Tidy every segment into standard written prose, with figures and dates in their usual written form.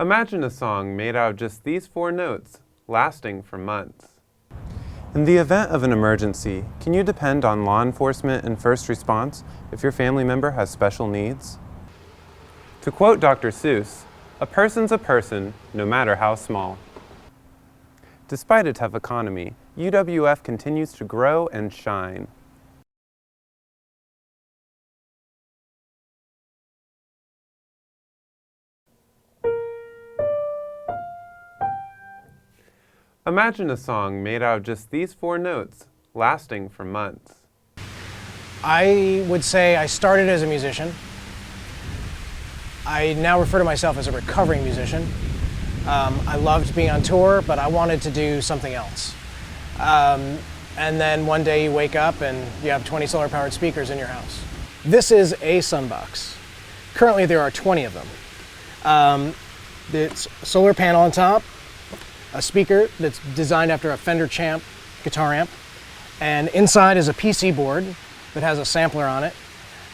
Imagine a song made out of just these 4 notes, lasting for months. In the event of an emergency, can you depend on law enforcement and first response if your family member has special needs? To quote Dr. Seuss, "A person's a person, no matter how small." Despite a tough economy, UWF continues to grow and shine. Imagine a song made out of just these 4 notes, lasting for months. I would say I started as a musician. I now refer to myself as a recovering musician. I loved being on tour, but I wanted to do something else. And then one day you wake up and you have 20 solar-powered speakers in your house. This is a Sunbox. Currently there are 20 of them. It's a solar panel on top, a speaker that's designed after a Fender Champ guitar amp, and inside is a PC board that has a sampler on it,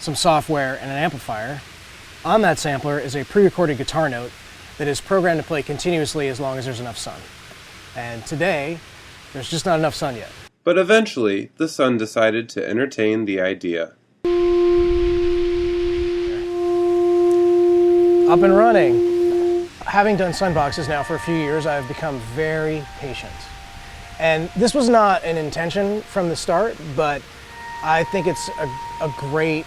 some software, and an amplifier. On that sampler is a pre-recorded guitar note that is programmed to play continuously as long as there's enough sun. And today, there's just not enough sun yet. But eventually, the sun decided to entertain the idea. Up and running. Having done Sunboxes now for a few years, I've become very patient. And this was not an intention from the start, but I think it's a great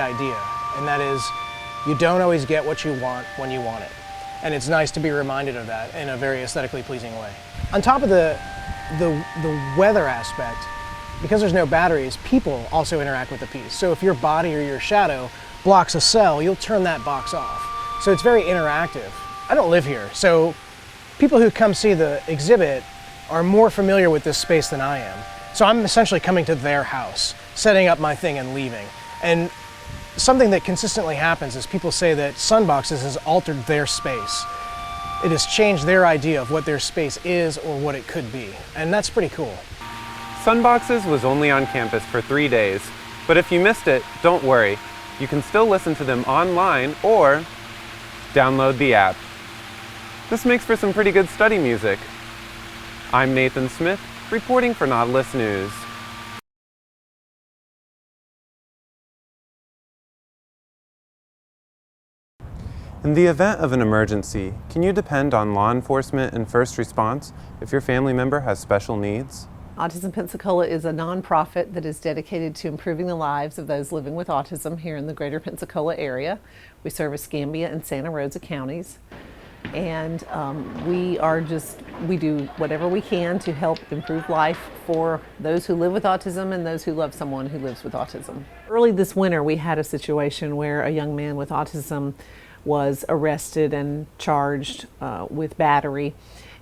idea. And that is, you don't always get what you want when you want it. And it's nice to be reminded of that in a very aesthetically pleasing way. On top of the weather aspect, because there's no batteries, people also interact with the piece. So if your body or your shadow blocks a cell, you'll turn that box off. So it's very interactive. I don't live here, so people who come see the exhibit are more familiar with this space than I am. So I'm essentially coming to their house, setting up my thing and leaving. And something that consistently happens is people say that Sunboxes has altered their space. It has changed their idea of what their space is or what it could be. And that's pretty cool. Sunboxes was only on campus for 3 days, but if you missed it, don't worry. You can still listen to them online or download the app. This makes for some pretty good study music. I'm Nathan Smith, reporting for Nautilus News. In the event of an emergency, can you depend on law enforcement and first response if your family member has special needs? Autism Pensacola is a nonprofit that is dedicated to improving the lives of those living with autism here in the greater Pensacola area. We serve Escambia and Santa Rosa counties. And we do whatever we can to help improve life for those who live with autism and those who love someone who lives with autism. Early this winter, we had a situation where a young man with autism was arrested and charged with battery,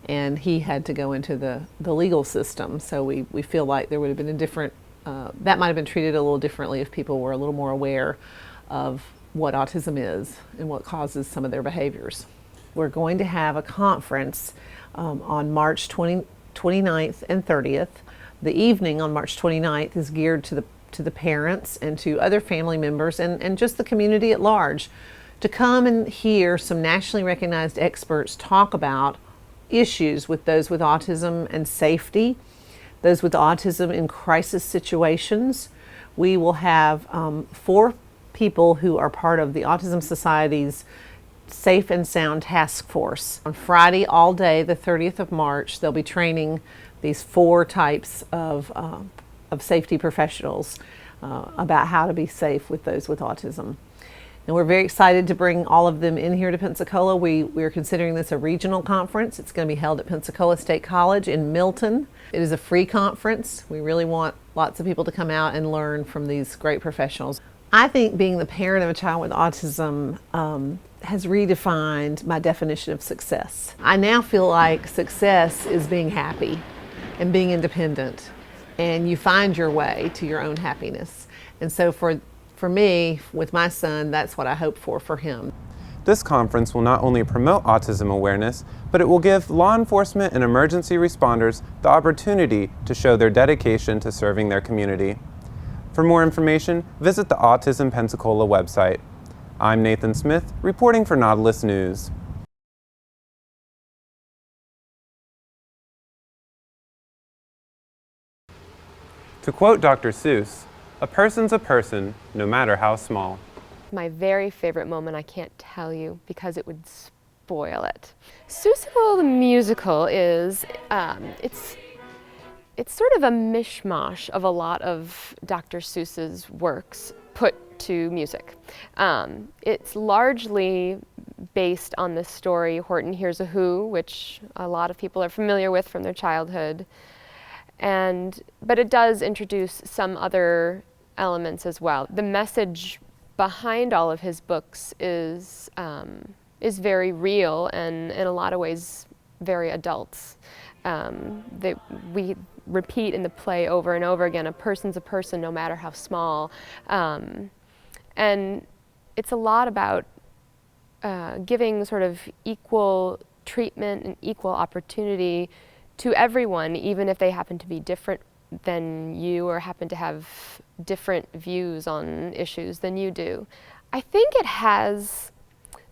and he had to go into the legal system. So we feel like there would have been a different, that might have been treated a little differently if people were a little more aware of what autism is and what causes some of their behaviors. We're going to have a conference on March 29th and 30th. The evening on March 29th is geared to the parents and to other family members and just the community at large to come and hear some nationally recognized experts talk about issues with those with autism and safety, those with autism in crisis situations. We will have 4 people who are part of the Autism Society's Safe and Sound Task Force. On Friday all day, the 30th of March, they'll be training these 4 types of safety professionals about how to be safe with those with autism. And we're very excited to bring all of them in here to Pensacola. We're considering this a regional conference. It's going to be held at Pensacola State College in Milton. It is a free conference. We really want lots of people to come out and learn from these great professionals. I think being the parent of a child with autism has redefined my definition of success. I now feel like success is being happy and being independent, and you find your way to your own happiness. And so for me, with my son, that's what I hope for him. This conference will not only promote autism awareness, but it will give law enforcement and emergency responders the opportunity to show their dedication to serving their community. For more information, visit the Autism Pensacola website. I'm Nathan Smith, reporting for Nautilus News. To quote Dr. Seuss, "A person's a person, no matter how small." My very favorite moment I can't tell you because it would spoil it. Seussical the musical is, it's sort of a mishmash of a lot of Dr. Seuss's works put to music. It's largely based on the story Horton Hears a Who, which a lot of people are familiar with from their childhood. But it does introduce some other elements as well. The message behind all of his books is very real and in a lot of ways very adult. We repeat in the play over and over again, a person's a person no matter how small. And it's a lot about giving sort of equal treatment and equal opportunity to everyone, even if they happen to be different than you or happen to have different views on issues than you do. I think it has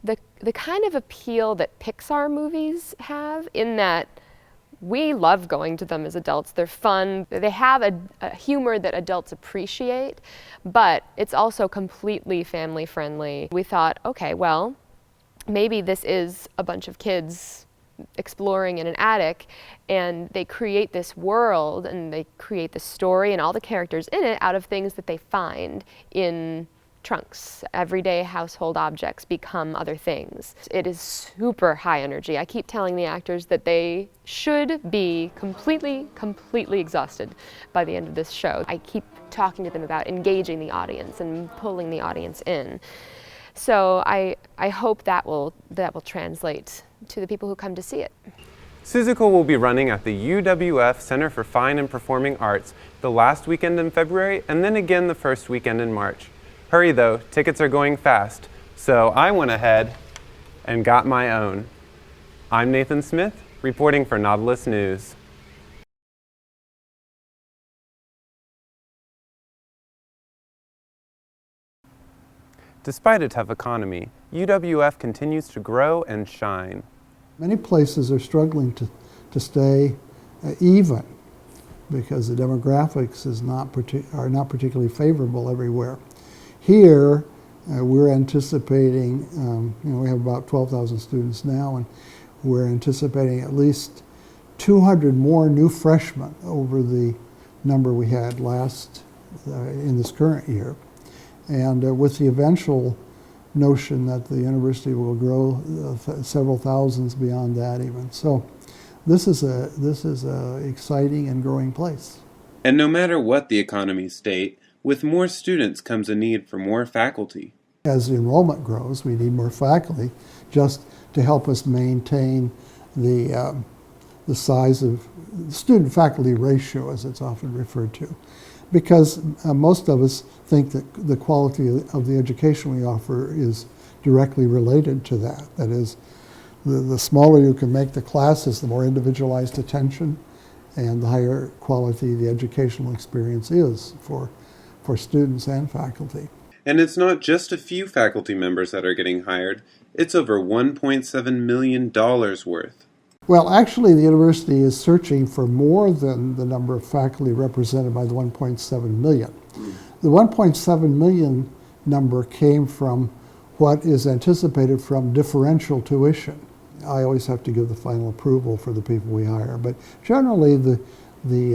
the kind of appeal that Pixar movies have, in that we love going to them as adults. They're fun. They have a humor that adults appreciate, but it's also completely family friendly. We thought, okay, well, maybe this is a bunch of kids exploring in an attic, and they create this world and they create this story and all the characters in it out of things that they find in trunks. Everyday household objects become other things. It is super high energy. I keep telling the actors that they should be completely exhausted by the end of this show. I keep talking to them about engaging the audience and pulling the audience in. So I hope that will translate to the people who come to see it. Seussical will be running at the UWF Center for Fine and Performing Arts the last weekend in February and then again the first weekend in March. Hurry though, tickets are going fast, so I went ahead and got my own. I'm Nathan Smith, reporting for Nautilus News. Despite a tough economy, UWF continues to grow and shine. Many places are struggling to stay even because the demographics are not particularly favorable everywhere. Here, we're anticipating, we have about 12,000 students now, and we're anticipating at least 200 more new freshmen over the number we had in this current year. And with the eventual notion that the university will grow several thousands beyond that even. So this is a exciting and growing place. And no matter what the economy state, with more students comes a need for more faculty. As the enrollment grows, we need more faculty just to help us maintain the size of the student-faculty ratio, as it's often referred to. Because most of us think that the quality of the education we offer is directly related to that. That is, the smaller you can make the classes, the more individualized attention and the higher quality the educational experience is for students and faculty. And it's not just a few faculty members that are getting hired, it's over $1.7 million worth. Well, actually, the university is searching for more than the number of faculty represented by the 1.7 million. The 1.7 million number came from what is anticipated from differential tuition. I always have to give the final approval for the people we hire, but generally the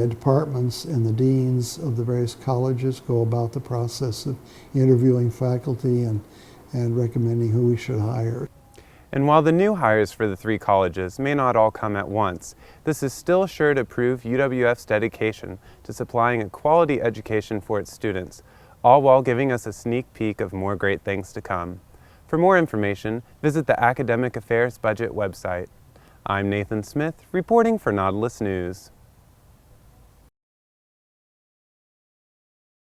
departments and the deans of the various colleges go about the process of interviewing faculty and recommending who we should hire. And while the new hires for the three colleges may not all come at once, this is still sure to prove UWF's dedication to supplying a quality education for its students, all while giving us a sneak peek of more great things to come. For more information, visit the Academic Affairs Budget website. I'm Nathan Smith, reporting for Nautilus News.